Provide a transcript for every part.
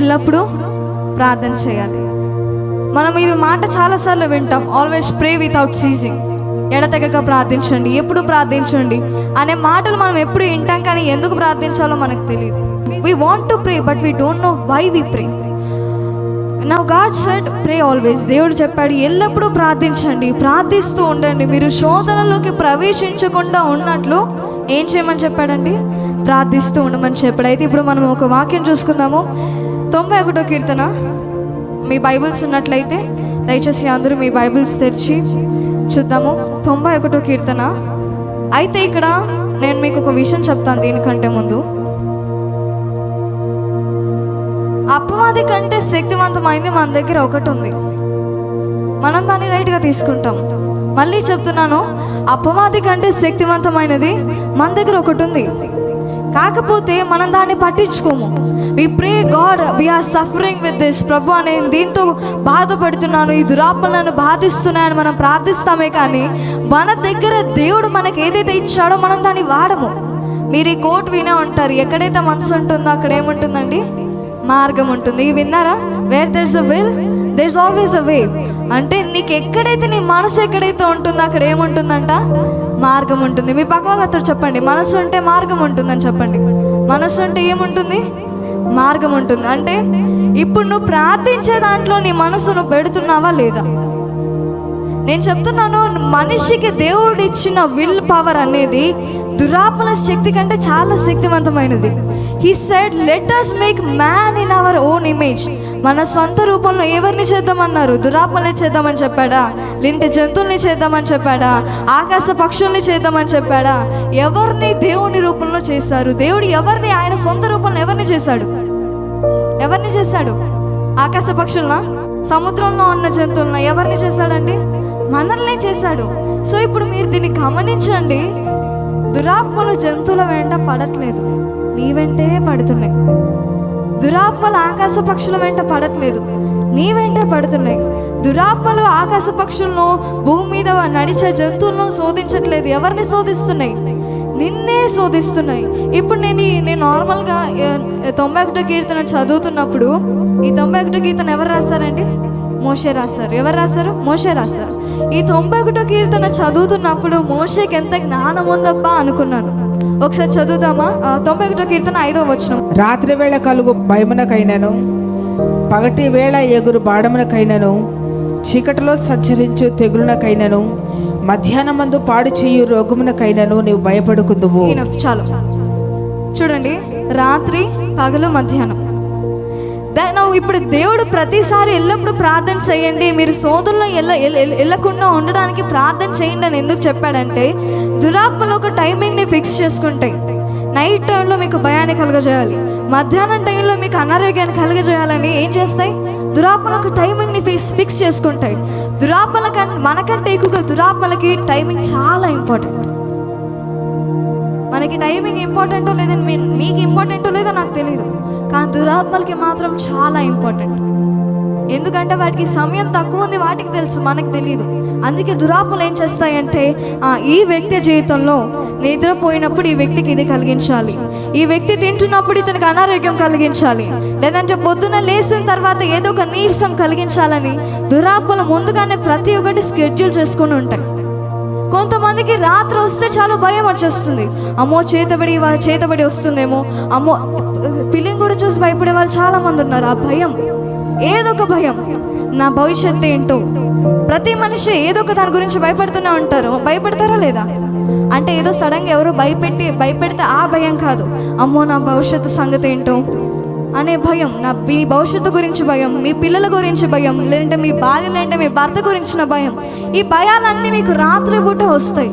ఎల్లప్పుడూ ప్రార్థన చేయాలి. మనం ఈ మాట చాలాసార్లు వింటాం, ఆల్వేస్ ప్రే వితౌట్ సీజింగ్. ఎడతెగక ప్రార్థించండి, ఎప్పుడు ప్రార్థించండి అనే మాటలు మనం ఎప్పుడు వింటాం, కానీ ఎందుకు ప్రార్థించాలో మనకు తెలియదు. We want to pray but we don't know why we pray. Now God said pray always. దేవుడు చెప్పాడు ఎల్లప్పుడూ ప్రార్థించండి, ప్రార్థిస్తూ ఉండండి. మీరు శోధనలోకి ప్రవేశించకుండా ఉన్నట్లు ఏం చేయమని చెప్పాడండి? ప్రార్థిస్తూ ఉండమని చెప్పాడు. అయితే ఇప్పుడు మనం ఒక వాక్యం చూసుకుందాము. 91వ కీర్తన. మీ బైబిల్స్ ఉన్నట్లయితే దయచేసి అందరూ మీ బైబిల్స్ తెరిచి చూద్దాము. 91వ కీర్తన. అయితే ఇక్కడ నేను మీకు ఒక విషయం చెప్తాను. దీనికంటే ముందు, అపవాది కంటే శక్తివంతమైంది మన దగ్గర ఒకటి ఉంది. మనం దాన్ని రైట్గా తీసుకుంటాం. మళ్ళీ చెప్తున్నాను, అపవాది కంటే శక్తివంతమైనది మన దగ్గర ఒకటి ఉంది. కాకపోతే మనం దాన్ని పట్టించుకోము. We pray God we are suffering with this. ప్రభు నేను దీంతో బాధపడుతున్నాను, ఈ దురాత్మలు నన్ను బాధిస్తున్నాయని మనం ప్రార్థిస్తామే, కానీ మన దగ్గర దేవుడు మనకి ఏదైతే ఇచ్చాడో మనం దాన్ని వాడము. మీరు ఈ కోట్ వినే ఉంటారు, ఎక్కడైతే మనసు ఉంటుందో అక్కడ ఏముంటుందండి? మార్గం ఉంటుంది. విన్నారా? Where there is a will there is always a way. అంటే నీకు ఎక్కడైతే నీ మనసు ఎక్కడైతే ఉంటుందో అక్కడ ఏముంటుందంట? మార్గం ఉంటుంది. మీ పక్కతో చెప్పండి, మనసు ఉంటే మార్గం ఉంటుందని చెప్పండి. మనసు ఉంటే ఏముంటుంది? మార్గం ఉంటుంది. అంటే ఇప్పుడు నువ్వు ప్రార్థించే దాంట్లో నీ మనసును పెడుతున్నావా లేదా? నేను చెప్తున్నాను, మనిషికి దేవుడు ఇచ్చిన విల్ పవర్ అనేది దురాత్మల శక్తి కంటే చాలా శక్తివంతమైనది. He said let us make man in our own image. మన స్వంత రూపంలో ఎవరిని చేద్దామన్నారు? దురాత్మల్ని చేద్దామని చెప్పాడా? లేదంటే జంతువుల్ని చేద్దామని చెప్పాడా? ఆకాశ పక్షుల్ని చేద్దామని చెప్పాడా? ఎవరిని దేవుని రూపంలో చేశారు? దేవుడు ఎవరిని ఆయన సొంత రూపంలో ఎవరిని చేశాడు? ఎవరిని చేశాడు? ఆకాశ పక్షులనా? సముద్రంలో ఉన్న జంతువులనా? ఎవరిని చేశాడండి? మనల్ని చేశాడు. సో ఇప్పుడు మీరు దీన్ని గమనించండి, దురాత్మలు జంతువుల వెంట పడట్లేదు, నీ వెంటే పడుతున్నాయి. దురాత్మలు ఆకాశ పక్షుల వెంట పడట్లేదు, నీ వెంటే పడుతున్నాయి. దురాత్మలు ఆకాశ పక్షులను, భూమి మీద నడిచే జంతువులను శోధించట్లేదు. ఎవరిని శోధిస్తున్నాయి? నిన్నే శోధిస్తున్నాయి. ఇప్పుడు నేను నార్మల్గా 91వ కీర్తన చదువుతున్నప్పుడు, ఈ 91వ కీర్తన ఎవరు రాశారండి? మోషే రాశారు. ఎవరు రాశారు? మోషే రాశారు. ఈ 91వ కీర్తన చదువుతున్నప్పుడు మోషేకి ఎంత జ్ఞానం ఉందబ్బా అనుకున్నాను. ఒకసారి చదువుదామా? 91వ కీర్తన 5వ వచనం. రాత్రి వేళ కలుగు భయమునకైనను, పగటి వేళ ఎగురు బాడమునకైనను, చీకటిలో సంచరించు తెగులునకైనను, మధ్యాహ్నమందు పాడు చేయు రోగమునకైనను నీవు భయపడుకుందువు. చాలు చూడండి, రాత్రి, పగలు, మధ్యాహ్నం. ఇప్పుడు దేవుడు ప్రతిసారి ఎల్లప్పుడూ ప్రార్థన చేయండి, మీరు శోధనలో వెళ్ళకుండా ఉండడానికి ప్రార్థన చేయండి అని ఎందుకు చెప్పాడంటే, దురాత్మలో ఒక టైమింగ్ని ఫిక్స్ చేసుకుంటాయి. నైట్ టైంలో మీకు భయాన్ని కలుగజేయాలి, మధ్యాహ్నం టైంలో మీకు అనారోగ్యాన్ని కలుగజేయాలని ఏం చేస్తాయి? దురాత్మలు ఒక టైమింగ్ని ఫిక్స్ చేసుకుంటాయి. దురాత్మల మనకంటే ఎక్కువగా దురాత్మలకి టైమింగ్ చాలా ఇంపార్టెంట్. మనకి టైమింగ్ ఇంపార్టెంటో లేదని మీకు ఇంపార్టెంటో లేదో నాకు తెలియదు, కానీ దురాత్మలకి మాత్రం చాలా ఇంపార్టెంట్. ఎందుకంటే వాటికి సమయం తక్కువ ఉంది, వాటికి తెలుసు, మనకు తెలియదు. అందుకే దురాత్మలు ఏం చేస్తాయంటే, ఈ వ్యక్తి జీవితంలో నిద్రపోయినప్పుడు ఈ వ్యక్తికి ఇది కలిగించాలి, ఈ వ్యక్తి తింటున్నప్పుడు ఇతనికి అనారోగ్యం కలిగించాలి, లేదంటే పొద్దున్న లేచిన తర్వాత ఏదో ఒక నీరసం కలిగించాలని దురాత్మలు ముందుగానే ప్రతి ఒక్కటి స్కెడ్యూల్ చేసుకొని ఉంటాయి. కొంతమందికి రాత్రి వస్తే చాలా భయం వచ్చేస్తుంది. అమ్మో చేతబడి వస్తుందేమో, అమ్మో పిల్లిని కూడా చూసి భయపడే వాళ్ళు చాలా మంది ఉన్నారు. ఆ భయం, ఏదో ఒక భయం, నా భవిష్యత్తు ఏంటో. ప్రతి మనిషి ఏదో ఒక దాని గురించి భయపడుతూనే ఉంటారు. భయపడతారా లేదా? అంటే ఏదో సడన్గా ఎవరో భయపెడితే ఆ భయం కాదు, అమ్మో నా భవిష్యత్తు సంగతి ఏంటో అనే భయం, మీ భవిష్యత్తు గురించి భయం, మీ పిల్లల గురించి భయం, లేదంటే మీ భార్య లేదంటే మీ భర్త గురించిన భయం. ఈ భయాలన్నీ మీకు రాత్రి పూట వస్తాయి.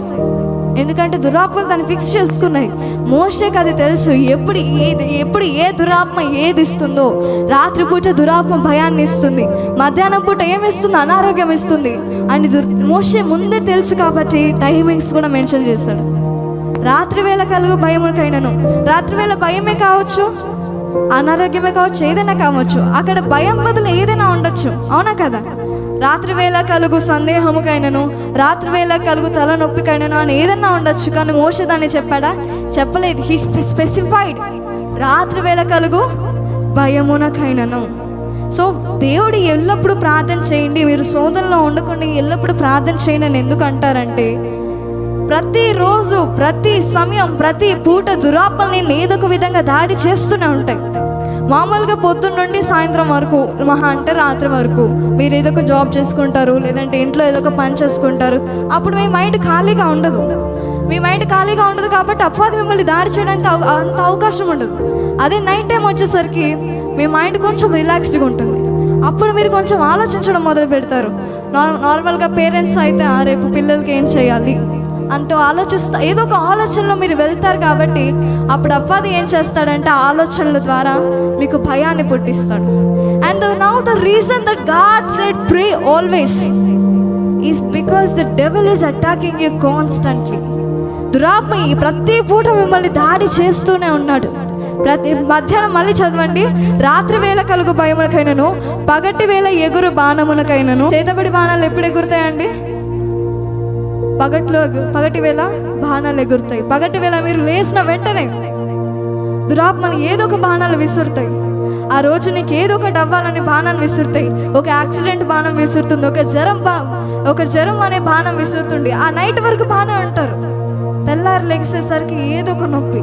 ఎందుకంటే దురాత్మలు దాన్ని ఫిక్స్ చేసుకున్నాయి. మోషేకి అది తెలుసు, ఎప్పుడు ఏ దురాత్మ ఏది ఇస్తుందో. రాత్రిపూట దురాత్మ భయాన్ని ఇస్తుంది, మధ్యాహ్నం పూట ఏమిస్తుంది? అనారోగ్యం ఇస్తుంది అని మోషే ముందే తెలుసు. కాబట్టి టైమింగ్స్ కూడా మెన్షన్ చేశాడు. రాత్రి వేళ కలుగు భయముకైనను, రాత్రి వేళ భయమే కావచ్చు, అనారోగ్యమే కావచ్చు, ఏదైనా కావచ్చు. అక్కడ భయం బదులు ఏదైనా ఉండొచ్చు, అవునా కదా? రాత్రి వేళ కలుగు సందేహముకైనను, రాత్రి వేళ కలుగు తలనొప్పికైనను అని ఏదన్నా ఉండొచ్చు. కానీ మోషే దాన్ని చెప్పాడా? చెప్పలేదు. He specified. రాత్రి వేళ కలుగు భయమునకైనను. సో దేవుడు ఎల్లప్పుడూ ప్రార్థన చేయండి, మీరు శోధనలో ఉండకుండా ఎల్లప్పుడూ ప్రార్థన చేయండి అని ఎందుకు అంటారంటే, ప్రతిరోజు ప్రతి సమయం ప్రతి పూట దురాత్మల్ని ఏదో ఒక విధంగా దాడి చేస్తూనే ఉంటాయి. మామూలుగా పొద్దున్న నుండి సాయంత్రం వరకు, మహా అంటే రాత్రి వరకు మీరు ఏదో ఒక జాబ్ చేసుకుంటారు, లేదంటే ఇంట్లో ఏదో ఒక పని చేసుకుంటారు. అప్పుడు మీ మైండ్ ఖాళీగా ఉండదు. మీ మైండ్ ఖాళీగా ఉండదు కాబట్టి అపవాది మిమ్మల్ని దాడి చేయడానికి అంత అవకాశం ఉండదు. అదే నైట్ టైం వచ్చేసరికి మీ మైండ్ కొంచెం రిలాక్స్డ్గా ఉంటుంది. అప్పుడు మీరు కొంచెం ఆలోచించడం మొదలు పెడతారు. నార్మల్గా పేరెంట్స్ అయితే రేపు పిల్లలకి ఏం చేయాలి అంటూ ఆలోచిస్తా, ఏదో ఒక ఆలోచనలో మీరు వెళ్తారు. కాబట్టి అప్పుడు అపవాది ఏం చేస్తాడంటే ఆలోచనల ద్వారా మీకు భయాన్ని పుట్టిస్తాడు. And now the reason that God said pray always is because the devil is attacking you constantly. దురాత్మ ప్రతి పూట మిమ్మల్ని దాడి చేస్తూనే ఉన్నాడు. ప్రతి మధ్యాహ్నం మళ్ళీ చదవండి, రాత్రి వేళ కలుగు భయమునకైనను పగటి వేళ ఎగురు బాణమునకైనను. చేతబడి బాణాలు ఎప్పుడు ఎగురుతాయండి? పగటి వేళ బాణాలు ఎగురుతాయి. పగటి వేళ మీరు లేచిన వెంటనే దురాత్మలు ఏదో ఒక బాణాలు విసురుతాయి. ఆ రోజు నీకు ఏదో ఒకటి అవ్వాలని బాణాన్ని విసురుతాయి. ఒక యాక్సిడెంట్ బాణం విసురుతుంది, ఒక జ్వరం అనే బాణం విసురుతుంది. ఆ నైట్ వరకు బాగానే ఉంటారు. తెల్లారు లెగిసేసరికి ఏదో ఒక నొప్పి,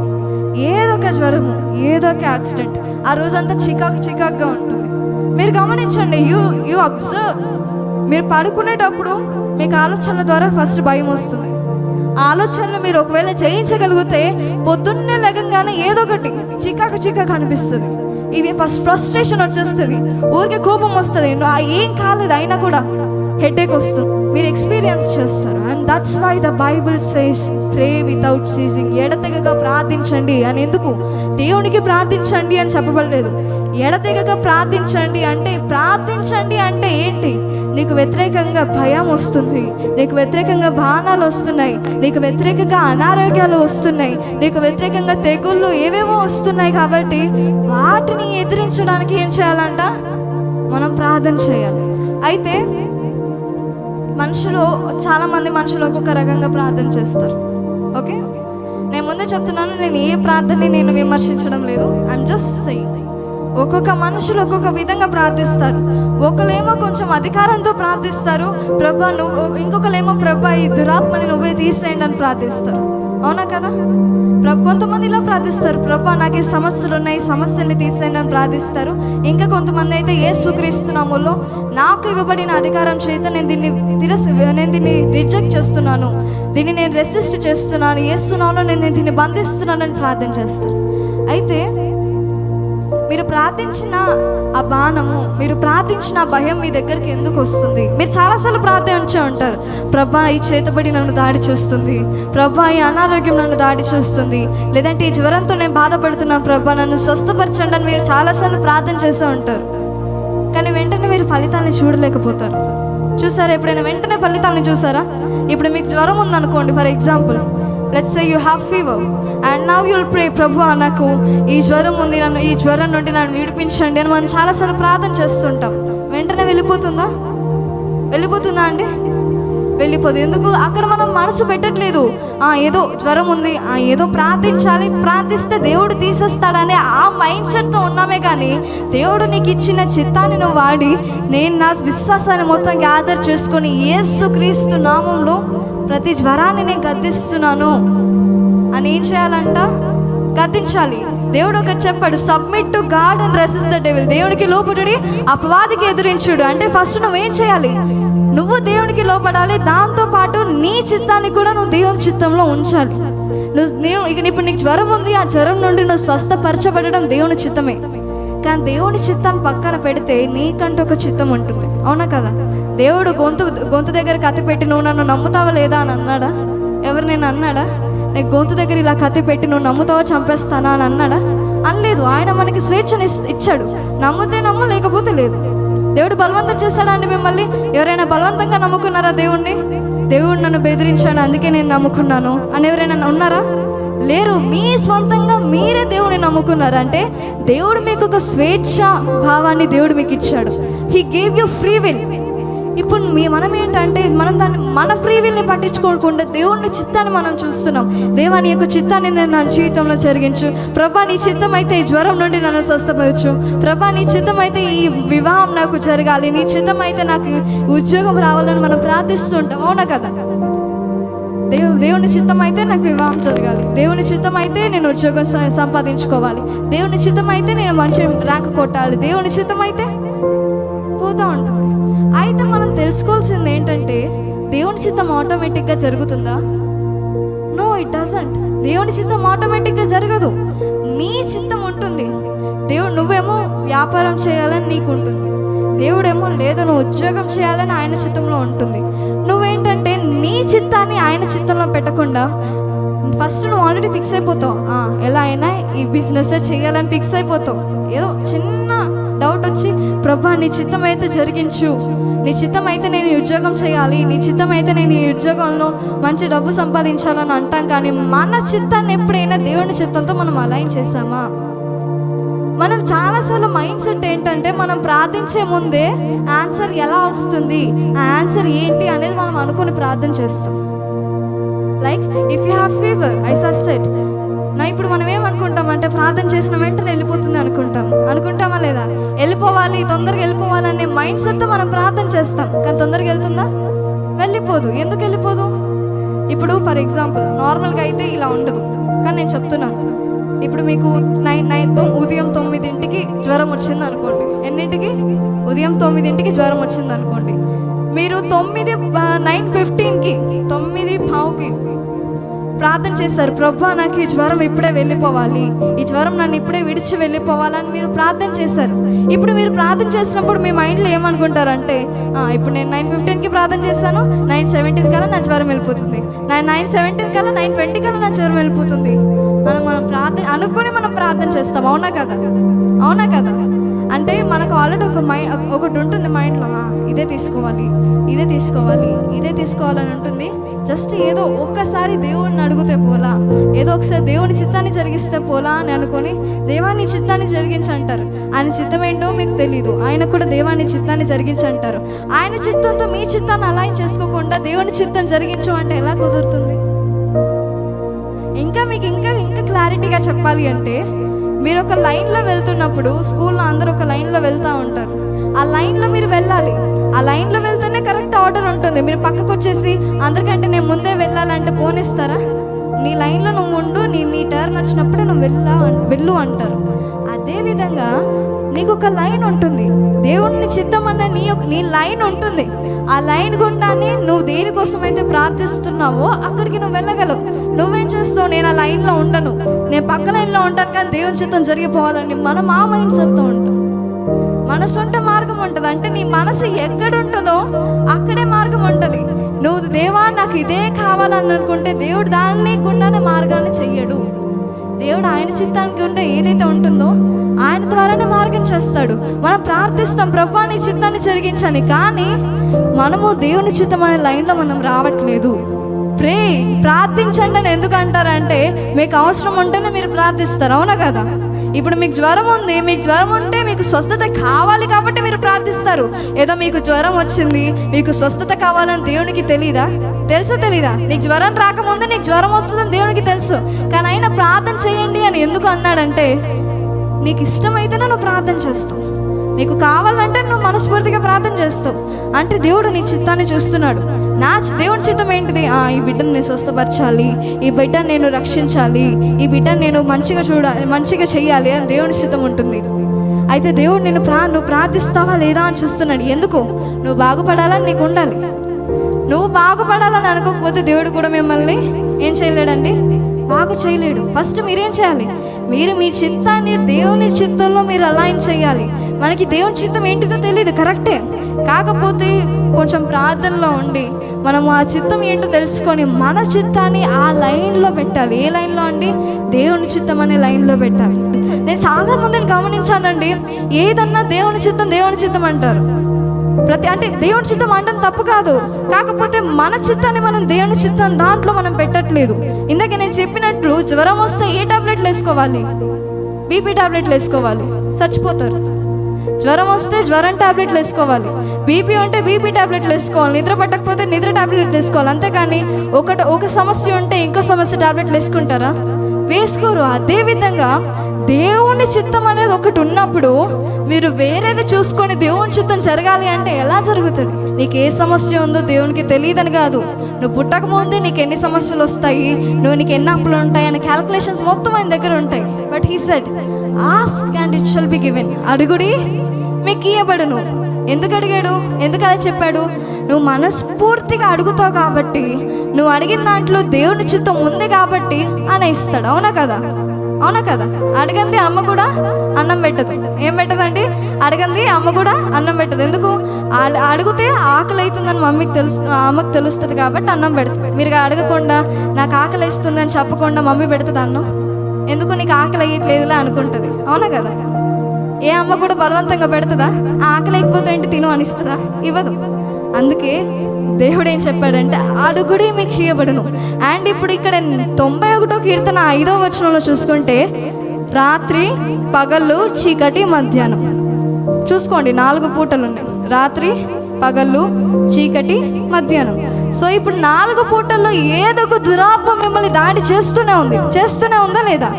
ఏదో ఒక జ్వరము, ఏదో ఒక యాక్సిడెంట్. ఆ రోజంతా చికాకుగా ఉంటుంది. మీరు గమనించండి, యూ అబ్జర్వ్. మీరు పడుకునేటప్పుడు మీకు ఆలోచనల ద్వారా ఫస్ట్ భయం వస్తుంది. ఆ ఆలోచనలు మీరు ఒకవేళ జయించగలిగితే పొద్దున్నే లెగంగానే ఏదో ఒకటి చికాకు అనిపిస్తుంది. ఇది ఫస్ట్ ఫ్రస్ట్రేషన్ వచ్చేస్తుంది, ఊరికే కోపం వస్తుంది. ఏం కాలేదు అయినా కూడా హెడేక్ వస్తుంది. మీరు ఎక్స్పీరియన్స్ చేస్తారు. And that's why the Bible says pray without ceasing. ఎడతెగగా ప్రార్థించండి అని. ఎందుకు దేవునికి ప్రార్థించండి అని చెప్పబడలేదు, ఎడతెగగా ప్రార్థించండి అంటే ఏంటి? నీకు వ్యతిరేకంగా భయం వస్తుంది, నీకు వ్యతిరేకంగా బాణాలు వస్తున్నాయి, నీకు వ్యతిరేకంగా అనారోగ్యాలు వస్తున్నాయి, నీకు వ్యతిరేకంగా తెగుళ్ళు ఏవేవో వస్తున్నాయి. కాబట్టి వాటిని ఎదిరించడానికి ఏం చేయాలంట? మనం ప్రార్థన చేయాలి. అయితే చాలామంది మనుషులు ఒక్కొక్క రకంగా ప్రార్థన చేస్తారు. ఓకే, నేను ముందే చెప్తున్నాను, నేను ఏ ప్రార్థనని నేను విమర్శించడం లేదు. ఐఎమ్ జస్ట్ సెయింగ్ ఒక్కొక్క మనుషులు ఒక్కొక్క విధంగా ప్రార్థిస్తారు. ఒకళ్ళేమో కొంచెం అధికారంతో ప్రార్థిస్తారు, ప్రభా నువ్వు, ఇంకొకళ్ళేమో ప్రభా ఈ దురాత్మని నువ్వే తీసేయండి అని ప్రార్థిస్తారు. అవునా కదా? కొంతమంది ఇలా ప్రార్థిస్తారు, ప్రభా నాకు ఈ సమస్యలు ఉన్నాయి, సమస్యల్ని తీసేయండి అని ప్రార్థిస్తారు. ఇంకా కొంతమంది అయితే యేసుక్రీస్తు నామములో నాకు ఇవ్వబడిన అధికారం చేత నేను దీన్ని రిజెక్ట్ చేస్తున్నాను, దీన్ని నేను రెసిస్ట్ చేస్తున్నాను, యేసు నామములో నేను దీన్ని బంధిస్తున్నానని ప్రార్థన చేస్తారు. అయితే మీరు ప్రార్థించిన ఆ బాణము, మీరు ప్రార్థించిన ఆ భయం మీ దగ్గరికి ఎందుకు వస్తుంది? మీరు చాలాసార్లు ప్రార్థించే ఉంటారు, ప్రభా ఈ చేతబడి నన్ను దాడి చేస్తుంది, ప్రభా ఈ అనారోగ్యం నన్ను దాడి చేస్తుంది, లేదంటే ఈ జ్వరంతో నేను బాధపడుతున్నాను, ప్రభా నన్ను స్వస్థపరచండి అని మీరు చాలాసార్లు ప్రార్థన చేస్తూ ఉంటారు. కానీ వెంటనే మీరు ఫలితాన్ని చూడలేకపోతారు. చూసారా? ఎప్పుడైనా వెంటనే ఫలితాన్ని చూసారా? ఇప్పుడు మీకు జ్వరం ఉందనుకోండి, for example, let's say you have fever and now you'll pray, ప్రభు నాకు ఈ జ్వరం ఉంది, నన్ను ఈ జ్వరం నుండి నన్ను విడిపించండి అని మనం చాలాసార్లు ప్రార్థన చేస్తుంటాం. వెంటనే వెళ్ళిపోతుందా అండి? వెళ్ళిపోదు. ఎందుకు? అక్కడ మనం మనసు పెట్టట్లేదు. ఏదో జ్వరం ఉంది, ఏదో ప్రార్థించాలి, ప్రార్థిస్తే దేవుడు తీసేస్తాడనే ఆ మైండ్ సెట్తో ఉన్నామే. కానీ దేవుడు నీకు ఇచ్చిన చిత్తాన్ని నువ్వు వాడి, నేను నా విశ్వాసాన్ని మొత్తం గ్యాదర్ చేసుకొని యేసుక్రీస్తు నామంలో ప్రతి జ్వరాన్ని నేను గద్దిస్తున్నాను అని ఏం చేయాలంట? గద్దించాలి. దేవుడు ఒకటి చెప్పాడు, submit to God and resist the devil. దేవుడికి లోబడి అపవాదికి ఎదురించుడు. అంటే ఫస్ట్ నువ్వేం చేయాలి? నువ్వు దేవునికి లోబడాలి, దాంతో పాటు నీ చిత్తాన్ని కూడా నువ్వు దేవుని చిత్తంలో ఉంచాలి. ఇప్పుడు నీకు జ్వరం ఉంది, ఆ జ్వరం నుండి నువ్వు స్వస్థపరచబడడం దేవుని చిత్తమే. కానీ దేవుని చిత్తాన్ని పక్కన పెడితే నీకంటూ ఒక చిత్తం ఉంటుంది. అవునా కదా? దేవుడు గొంతు దగ్గర కత్తి పెట్టి నువ్వు నన్ను నమ్ముతావా లేదా అని అన్నాడా? ఎవరినైనా అన్నాడా? నీకు గొంతు దగ్గర ఇలా కత్తి పెట్టి నువ్వు నమ్ముతావా, చంపేస్తానా అని అన్నాడా? అనలేదు. ఆయన మనకి స్వేచ్ఛని ఇచ్చాడు. నమ్మితే నమ్ము, లేకపోతే లేదు. దేవుడు బలవంతం చేశాడా అండి మిమ్మల్ని? ఎవరైనా బలవంతంగా నమ్ముకున్నారా దేవుణ్ణి? దేవుడు నన్ను బెదిరించాడు అందుకే నేను నమ్ముకున్నాను అని ఎవరైనా ఉన్నారా? లేరు. మీ స్వంతంగా మీరే దేవుడిని నమ్ముకున్నారు. అంటే దేవుడు మీకు ఒక స్వేచ్ఛ భావాన్ని దేవుడు మీకు ఇచ్చాడు. He gave you free will. ఇప్పుడు మనం ఏంటంటే మనం దాన్ని మన ఫ్రీ విల్ని పట్టించుకోకుండా దేవుని చిత్తాన్ని మనం చూస్తున్నాం. దేవా నీ యొక్క చిత్తాన్ని నేను నా జీవితంలో జరిగించు. ప్రభా నీ చిత్తం అయితే ఈ జ్వరం నుండి నన్ను స్వస్థపరచు. ప్రభా నీ చిత్తం అయితే ఈ వివాహం నాకు జరగాలి, నీ చిత్తం అయితే నాకు ఉద్యోగం రావాలని మనం ప్రార్థిస్తుంటాం. అవునా కదా? దేవుని చిత్తం అయితే నాకు వివాహం జరగాలి, దేవుని చిత్తం అయితే నేను ఉద్యోగం సంపాదించుకోవాలి, దేవుని చిత్తం అయితే నేను మంచి ర్యాంక్ కొట్టాలి, దేవుని చిత్తం అయితే పోతూ ఉంటాం. అయితే మనం తెలుసుకోవాల్సింది ఏంటంటే దేవుని చిత్తం ఆటోమేటిక్గా జరుగుతుందా? No, it doesn't. దేవుని చిత్తం ఆటోమేటిక్గా జరగదు. నీ చిత్తం ఉంటుంది. నువ్వేమో వ్యాపారం చేయాలని నీకు ఉంటుంది, దేవుడేమో లేదు నువ్వు ఉద్యోగం చేయాలని ఆయన చిత్తంలో ఉంటుంది. నువ్వేంటంటే నీ చిత్తాన్ని ఆయన చిత్తంలో పెట్టకుండా ఫస్ట్ నువ్వు ఆల్రెడీ ఫిక్స్ అయిపోతావు, ఎలా అయినా ఈ బిజినెస్ చేయాలని ఫిక్స్ అయిపోతావు. ఏదో చిన్న డౌట్ వచ్చి ప్రభా నీ చిత్తం అయితే జరిగించు, నీ చిత్తం అయితే నేను ఈ ఉద్యోగం చేయాలి, నీ చిత్తం అయితే నేను ఈ ఉద్యోగంలో మంచి డబ్బు సంపాదించాలని అంటాం. కానీ మన చిత్తాన్ని ఎప్పుడైనా దేవుని చిత్తంతో మనం అలైన్ చేసామా? మనం చాలాసార్లు మైండ్ సెట్ ఏంటంటే మనం ప్రార్థించే ముందే ఆన్సర్ ఎలా వస్తుంది, ఆ ఆన్సర్ ఏంటి అనేది మనం అనుకుని ప్రార్థన చేస్తాం. Like if you have fever I succeed నా, ఇప్పుడు మనం ఏమనుకుంటామంటే ప్రార్థన చేసిన వెంటనే వెళ్ళిపోతుంది అనుకుంటామా లేదా? వెళ్ళిపోవాలి, తొందరగా వెళ్ళిపోవాలనే మైండ్ సెట్తో మనం ప్రార్థన చేస్తాం. కానీ తొందరగా వెళ్తుందా? వెళ్ళిపోదు. ఎందుకు వెళ్ళిపోదు? ఇప్పుడు ఫర్ ఎగ్జాంపుల్ నార్మల్గా అయితే ఇలా ఉండదు, కానీ నేను చెప్తున్నాను. ఇప్పుడు మీకు ఉదయం 9ంటికి జ్వరం వచ్చింది అనుకోండి. ఎన్నింటికి? ఉదయం 9ంటికి జ్వరం వచ్చింది అనుకోండి. మీరు 9:15కి 9:15కి ప్రార్థన చేశారు, ప్రభా నాకు ఈ జ్వరం ఇప్పుడే వెళ్ళిపోవాలి, ఈ జ్వరం నన్ను ఇప్పుడే విడిచి వెళ్ళిపోవాలని మీరు ప్రార్థన చేశారు. ఇప్పుడు మీరు ప్రార్థన చేసినప్పుడు మీ మైండ్లో ఏమనుకుంటారంటే ఇప్పుడు నేను 9:15కి ప్రార్థన చేశాను, 9:17 కల్లా నా జ్వరం వెళ్ళిపోతుంది, 9:17 కల్లా 9:20 కల్లా నా జ్వరం వెళ్ళిపోతుంది. మనం ప్రార్థన అనుకుని మనం ప్రార్థన చేస్తాం. అవునా కదా? అవునా కదా? అంటే మనకు ఆల్రెడీ ఒకటి ఉంటుంది మైండ్లో, ఇదే తీసుకోవాలి, ఇదే తీసుకోవాలి, ఇదే తీసుకోవాలని ఉంటుంది. జస్ట్ ఏదో ఒక్కసారి దేవుడిని అడిగితే పోలా, ఏదో ఒకసారి దేవుని చిత్తాన్ని జరిగిస్తే పోలా అని అనుకొని దేవాన్ని చిత్తాన్ని జరిగించంటారు. ఆయన చిత్తం ఏంటో మీకు తెలీదు, ఆయన కూడా దేవాన్ని చిత్తాన్ని జరిగించంటారు. ఆయన చిత్తంతో మీ చిత్తాన్ని అలైన్ చేసుకోకుండా దేవుని చిత్తం జరిగించు అంటే ఎలా కుదురుతుంది? ఇంకా మీకు ఇంకా క్లారిటీగా చెప్పాలి అంటే, మీరు ఒక లైన్లో వెళ్తున్నప్పుడు స్కూల్లో అందరూ ఒక లైన్లో వెళ్తూ ఉంటారు. ఆ లైన్లో మీరు వెళ్ళాలి, ఆ లైన్లో వెళ్తేనే కరెక్ట్ ఆర్డర్ ఉంటుంది. మీరు పక్కకు వచ్చేసి అందరికంటే నేను ముందే వెళ్ళాలంటే పోనిస్తారా? నీ లైన్లో నువ్వు ఉండు, నీ టర్న్ వచ్చినప్పుడే నువ్వు వెళ్ళు అంటారు. అదేవిధంగా నీకు ఒక లైన్ ఉంటుంది, దేవుడిని చిత్తం అన్న నీ లైన్ ఉంటుంది. ఆ లైన్ గుండానే నువ్వు దేనికోసమైతే ప్రార్థిస్తున్నావో అక్కడికి నువ్వు వెళ్ళగలవు. నువ్వేం చేస్తావు? నేను ఆ లైన్లో ఉండను, నేను పక్క లైన్లో ఉంటాను, కానీ దేవుని చిత్తం జరిగిపోవాలని మనం ఆ మైండ్ సెట్తో ఉంటాం. మన సొంత మార్గం ఉంటుంది. అంటే నీ మనసు ఎక్కడుంటుందో అక్కడే మార్గం ఉంటుంది. నువ్వు దేవా నాకు ఇదే కావాలని అనుకుంటే దేవుడు దాన్ని గుండానే మార్గాన్ని చెయ్యడు. దేవుడు ఆయన చిత్తానికి ఉంటే ఏదైతే ఉంటుందో ఆయన ద్వారానే మార్గం చేస్తాడు. మనం ప్రార్థిస్తాం ప్రభా నీ చిత్తాన్ని జరిగించని, కానీ మనము దేవుని చిత్తం అనే లైన్లో మనం రావట్లేదు. ప్రార్థించండి అని ఎందుకు అంటారంటే మీకు అవసరం ఉంటేనే మీరు ప్రార్థిస్తారు. అవునా కదా? ఇప్పుడు మీకు జ్వరం ఉంది, మీకు జ్వరం ఉంటే మీకు స్వస్థత కావాలి కాబట్టి మీరు ప్రార్థిస్తారు. ఏదో మీకు జ్వరం వచ్చింది, మీకు స్వస్థత కావాలని దేవునికి తెలీదా? తెలీదా? నీకు జ్వరం రాకముందు నీకు జ్వరం వస్తుందని దేవునికి తెలుసు. కానీ ఆయన ప్రార్థన చేయండి అని ఎందుకు అన్నాడంటే నీకు ఇష్టమైతేనే నువ్వు ప్రార్థన చేస్తావు, నీకు కావాలంటే నువ్వు మనస్ఫూర్తిగా ప్రార్థన చేస్తావు. అంటే దేవుడు నీ చిత్తాన్ని చూస్తున్నాడు. దేవుని చిత్తం ఏంటిది? ఈ బిడ్డను నేను స్వస్థపరచాలి, ఈ బిడ్డను నేను రక్షించాలి, ఈ బిడ్డను నేను మంచిగా చెయ్యాలి అని దేవుని చిత్తం ఉంటుంది. అయితే దేవుడు నువ్వు ప్రార్థిస్తావా లేదా అని చూస్తున్నాడు. ఎందుకు? నువ్వు బాగుపడాలని నీకు ఉండాలి. నువ్వు బాగుపడాలని అనుకోకపోతే దేవుడు కూడా మిమ్మల్ని ఏం చేయలేడండి, బాగు చేయలేడు. ఫస్ట్ మీరేం చేయాలి? మీరు మీ చిత్తాన్ని దేవుని చిత్తంలో మీరు అలైన్ చేయాలి. మనకి దేవుని చిత్తం ఏంటిదో తెలియదు, కరెక్టే. కాకపోతే కొంచెం ప్రార్థనలో ఉండి మనము ఆ చిత్తం ఏంటో తెలుసుకొని మన చిత్తాన్ని ఆ లైన్లో పెట్టాలి. ఏ లైన్లో అండి? దేవుని చిత్తం అనే లైన్లో పెట్టాలి. నేను చాలా మందిని గమనించానండి, ఏదన్నా దేవుని చిత్తం అంటారు. అంటే దేవుని చిత్తం అనడం తప్పు కాదు, కాకపోతే మన చిత్తాన్ని మనం దేవుని చిత్తం దాంట్లో మనం పెట్టట్లేదు. ఇందాక నేను చెప్పినట్లు జ్వరం వస్తే ఏ టాబ్లెట్లు వేసుకోవాలి? బీపీ టాబ్లెట్లు వేసుకోవాలి, చచ్చిపోతారు. జ్వరం వస్తే జ్వరం టాబ్లెట్లు వేసుకోవాలి, బీపీ ఉంటే బీపీ టాబ్లెట్లు వేసుకోవాలి, నిద్ర పట్టకపోతే నిద్ర టాబ్లెట్లు వేసుకోవాలి. అంతేకాని ఒక సమస్య ఉంటే ఇంకో సమస్య టాబ్లెట్లు వేసుకుంటారా? వేసుకోరు. అదేవిధంగా దేవుని చిత్తం అనేది ఒకటి ఉన్నప్పుడు మీరు వేరేది చూసుకొని దేవుని చిత్తం జరగాలి అంటే ఎలా జరుగుతుంది? నీకు ఏ సమస్య ఉందో దేవునికి తెలియదని కాదు, నువ్వు పుట్టక ముందే నీకు ఎన్ని సమస్యలు వస్తాయి, నీకు ఎన్ని అప్పులు ఉంటాయి అనే క్యాల్కులేషన్స్ మొత్తం ఆయన దగ్గర ఉంటాయి. But he said ask and it shall be given, అడుగుడి మీకు ఇయ్యబడును. ఎందుకు అడిగాడు? ఎందుకు అలా చెప్పాడు? నువ్వు మనస్ఫూర్తిగా అడుగుతావు కాబట్టి, నువ్వు అడిగిన దాంట్లో దేవుని చిత్తం ఉంది కాబట్టి ఆయన ఇస్తాడు. అవునా కదా? అవునా కదా? అడగంది అమ్మ కూడా అన్నం పెట్టదు. ఏం పెట్టదండి? అడగంది అమ్మ కూడా అన్నం పెట్టదు. ఎందుకు? అడిగితే ఆకలి అవుతుందని అమ్మకి తెలుస్తుంది కాబట్టి అన్నం పెడుతుంది. మీరు అడగకుండా నాకు ఆకలి వేస్తుంది అని చెప్పకుండా మమ్మీ పెడుతుంది అన్నం. ఎందుకు? నీకు ఆకలి అయ్యట్లేదులే అనుకుంటుంది. అవునా కదా? ఏ అమ్మ కూడా బలవంతంగా పెడుతుందా? ఆకలి లేకపోతే ఏంటి తిను అనిస్తుందా? ఇవ్వదు. అందుకే దేవుడు ఏం చెప్పాడంటే అడుగుడి మీకు ఇయ్యబడును. అండ్ ఇప్పుడు ఇక్కడ 91వ కీర్తన 5వ వచనంలో చూసుకుంటే రాత్రి పగళ్ళు చీకటి మధ్యాహ్నం చూసుకోండి, 4 పూటలు ఉన్నాయి. రాత్రి పగళ్ళు చీకటి మధ్యాహ్నం. సో ఇప్పుడు 4 పూటల్లో ఏదో ఒక దురాత్మ మిమ్మల్ని దాడి చేస్తూనే ఉందా లేదా?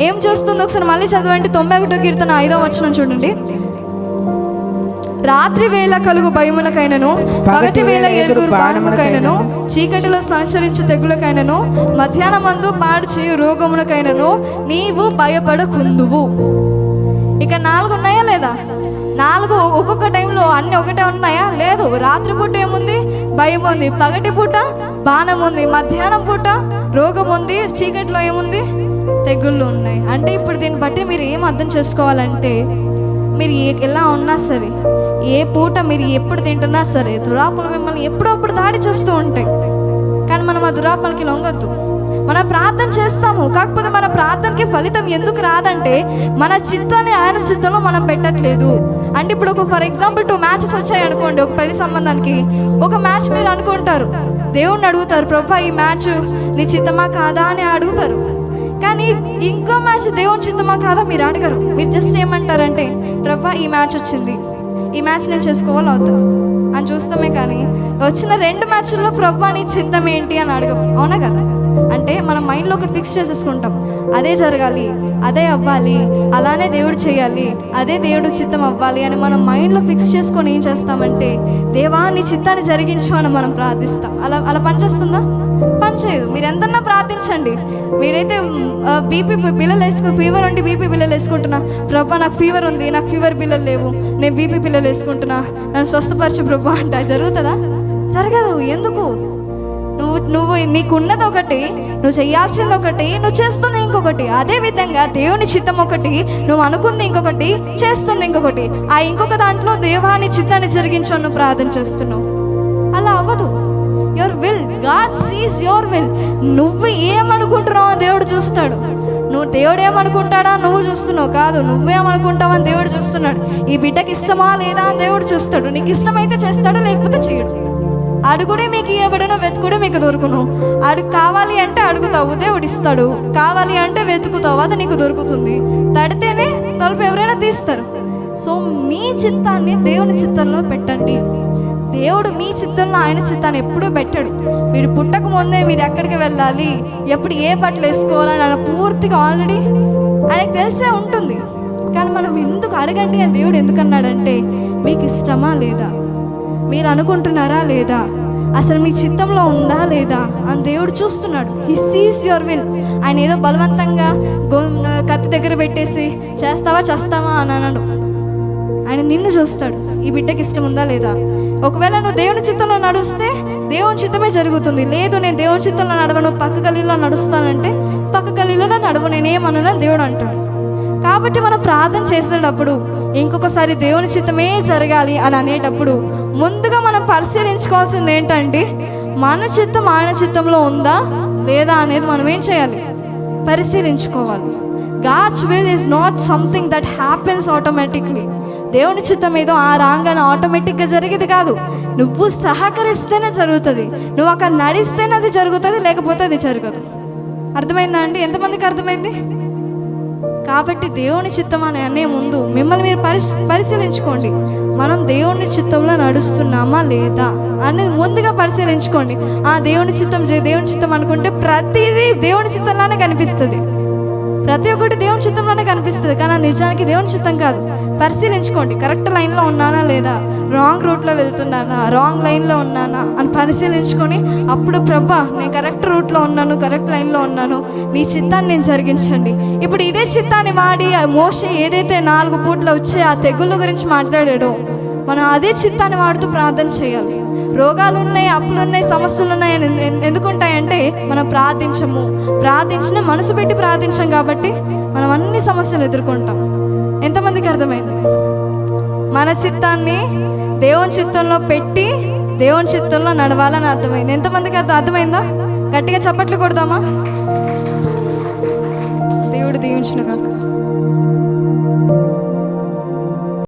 ఏం చేస్తుందో ఒకసారి మళ్ళీ చదవండి. 91వ కీర్తన 5వ వచనం చూడండి. రాత్రి వేళ కలుగు భయమునకైనను, పగటి వేళ ఎదురు బాణమునకైనను, చీకటిలో సంచరించు తెగులకైనను, మధ్యాహ్నమందు పాడు చేయు రోగమునకైనను నీవు భయపడకుందువు. ఇక 4 ఉన్నాయా లేదా? 4 ఒక్కొక్క టైంలో అన్ని ఒకటే ఉన్నాయా? లేదు. రాత్రి పూట ఏముంది? భయం ఉంది. పగటి పూట బాణం ఉంది. మధ్యాహ్నం పూట రోగం ఉంది. చీకటిలో ఏముంది? తెగుళ్ళు ఉన్నాయి. అంటే ఇప్పుడు దీన్ని బట్టి మీరు ఏం అర్థం చేసుకోవాలంటే, మీరు ఎలా ఉన్నా సరే, ఏ పూట మీరు ఎప్పుడు తింటున్నా సరే, దురాపలు మిమ్మల్ని ఎప్పుడప్పుడు దాడి చేస్తూ ఉంటాయి. కానీ మనం ఆ దురాపలకి లొంగొద్దు. మనం ప్రార్థన చేస్తాము, కాకపోతే మన ప్రార్థనకి ఫలితం ఎందుకు రాదంటే మన చిత్తాన్ని ఆయన చిత్తంలో మనం పెట్టట్లేదు. అంటే ఇప్పుడు ఫర్ ఎగ్జాంపుల్ 2 మ్యాచెస్ వచ్చాయి అనుకోండి, ఒక పెళ్లి సంబంధానికి. ఒక మ్యాచ్ మీరు అనుకుంటారు, దేవుణ్ణి అడుగుతారు, ప్రభా ఈ మ్యాచ్ నీ చిత్తమా కాదా అని అడుగుతారు. కానీ ఇంకో మ్యాచ్ దేవుని చిత్తమా కాదా మీరు అడగరు. మీరు జస్ట్ ఏమంటారంటే ప్రభా ఈ మ్యాచ్ వచ్చింది, ఈ మ్యాచ్ నేను చేసుకోవాలా వద్దా అని చూస్తామే. కానీ వచ్చిన 2 మ్యాచ్ల్లో ప్రభా నీ చిత్తం ఏంటి అని అడగం. అవునా కదా? అంటే మనం మైండ్లో ఒకటి ఫిక్స్ చేసేసుకుంటాం, అదే జరగాలి, అదే అవ్వాలి, అలానే దేవుడు చేయాలి, అదే దేవుడు చిత్తం అవ్వాలి అని మనం మైండ్లో ఫిక్స్ చేసుకొని ఏం చేస్తామంటే దేవా నీ చిత్తాన్ని జరిగించు అని మనం ప్రార్థిస్తాం. అలా పనిచేస్తుందా? పనిచేయదు. మీరు ఎంతన్నా ప్రార్థించండి. మీరైతే బీపీ పిల్లలు వేసుకుని ఫీవర్ ఉండి బీపీ పిల్లలు వేసుకుంటున్నా, ప్రభా నాకు ఫీవర్ ఉంది, నాకు ఫీవర్ పిల్లలు లేవు, నేను బీపీ పిల్లలు వేసుకుంటున్నా, నన్ను స్వస్థపరచు ప్రభా అంటే జరుగుతుందా? జరగదు. ఎందుకు? నువ్వు నీకున్నది ఒకటి, నువ్వు చేయాల్సింది ఒకటి, నువ్వు చేస్తుంది ఇంకొకటి. అదే విధంగా దేవుని చిత్తం ఒకటి, నువ్వు అనుకుంది ఇంకొకటి, చేస్తుంది ఇంకొకటి. ఆ ఇంకొక దాంట్లో దేవాని చిత్తాన్ని జరిగించు నువ్వు ప్రార్థన చేస్తున్నావు. అలా అవ్వదు. Your will, God sees your will. నువ్వు ఏమనుకుంటున్నావో దేవుడు చూస్తాడు. నువ్వు దేవుడు ఏమనుకుంటాడా నువ్వు చూస్తున్నావు కాదు, నువ్వేమనుకుంటావని దేవుడు చూస్తున్నాడు. ఈ బిడ్డకి ఇష్టమా లేదా అని దేవుడు చూస్తాడు. నీకు ఇష్టమైతే చేస్తాడు, లేకపోతే చేయడు. అడుగుడే మీకు ఇవ్వబడును, వెతుకుడే మీకు దొరుకును. కావాలి అంటే అడుగుతావు, దేవుడు ఇస్తాడు. కావాలి అంటే వెతుకుతావు, అది నీకు దొరుకుతుంది. తడితేనే తలుపు ఎవరైనా తీస్తారు. సో మీ చిత్తాన్ని దేవుని చిత్తంలో పెట్టండి. దేవుడు మీ చిత్తంలో ఆయన చిత్తాన్ని ఎప్పుడూ పెట్టాడు. మీరు పుట్టక ముందే మీరు ఎక్కడికి వెళ్ళాలి, ఎప్పుడు ఏ బట్టలు వేసుకోవాలని ఆయన పూర్తిగా ఆల్రెడీ ఆయనకు తెలిసే ఉంటుంది. కానీ మనం ఎందుకు అడగండి అని దేవుడు ఎందుకన్నాడంటే మీకు ఇష్టమా లేదా, మీరు అనుకుంటున్నారా లేదా, అసలు మీ చిత్తంలో ఉందా లేదా అని దేవుడు చూస్తున్నాడు. He sees your will. ఆయన ఏదో బలవంతంగా కత్తి దగ్గర పెట్టేసి చేస్తావా అని అన్నాడు. ఆయన నిన్ను చూస్తాడు, ఈ బిడ్డకి ఇష్టం ఉందా లేదా. ఒకవేళ నువ్వు దేవుని చిత్తంలో నడుస్తే దేవుని చిత్తమే జరుగుతుంది. లేదు నేను దేవుని చిత్తంలో నడవను, పక్క గల్లీలో నడుస్తానంటే పక్క గల్లీలో నడవు, నేనేమన్నా దేవుడు అంటాడు. కాబట్టి మనం ప్రార్థన చేసేటప్పుడు ఇంకొకసారి దేవుని చిత్తమే జరగాలి అని అనేటప్పుడు ముందుగా మనం పరిశీలించుకోవాల్సింది ఏంటంటే మన చిత్తం ఆయన చిత్తంలో ఉందా లేదా అనేది మనం ఏం చేయాలి, పరిశీలించుకోవాలి. God's will is not something that happens automatically. దేవుని చిత్తం ఏదో ఆ రాగానే ఆటోమేటిక్గా జరిగేది కాదు. నువ్వు సహకరిస్తేనే జరుగుతుంది, నువ్వు అక్కడ నడిస్తేనే అది జరుగుతుంది, లేకపోతే అది జరగదు. అర్థమైందా అండి? ఎంతమందికి అర్థమైంది? కాబట్టి దేవుని చిత్తం అనే ముందు మిమ్మల్ని మీరు పరిశీలించుకోండి. మనం దేవుని చిత్తంలో నడుస్తున్నామా లేదా అనేది ముందుగా పరిశీలించుకోండి. దేవుని చిత్తం అనుకుంటే ప్రతిదీ దేవుని చిత్తంలానే కనిపిస్తుంది. ప్రతి ఒక్కటి దేవుని చిత్తంలోనే కనిపిస్తుంది, కానీ నిజానికి దేవుని చిత్తం కాదు. పరిశీలించుకోండి, కరెక్ట్ లైన్లో ఉన్నానా లేదా, రాంగ్ రూట్లో వెళ్తున్నానా, రాంగ్ లైన్లో ఉన్నానా అని పరిశీలించుకొని అప్పుడు ప్రభా నేను కరెక్ట్ రూట్లో ఉన్నాను, కరెక్ట్ లైన్లో ఉన్నాను, నీ చిత్తాన్ని నేను జరిగించండి. ఇప్పుడు ఇదే చిత్తాన్ని వాడి మోషే ఏదైతే 4 పూట్ల వచ్చే ఆ తెగుళ్ళ గురించి మాట్లాడాడో మనం అదే చిత్తాన్ని వాడుతూ ప్రార్థన చేయాలి. రోగాలు ఉన్నాయి, అప్పులు ఉన్నాయి, సమస్యలు ఉన్నాయి అని ఎందుకుంటాయంటే మనం ప్రార్థించిన మనసు పెట్టి ప్రార్థించాం కాబట్టి మనం అన్ని సమస్యలు ఎదుర్కొంటాం. ఎంతమందికి అర్థమైంది? మన చిత్తాన్ని దేవుని చిత్తంలో పెట్టి దేవుని చిత్తంలో నడవాలని అర్థమైంది. ఎంతమందికి అర్థమైందా? గట్టిగా చప్పట్లు కొడదామా? దేవుడు దీవించును గాక.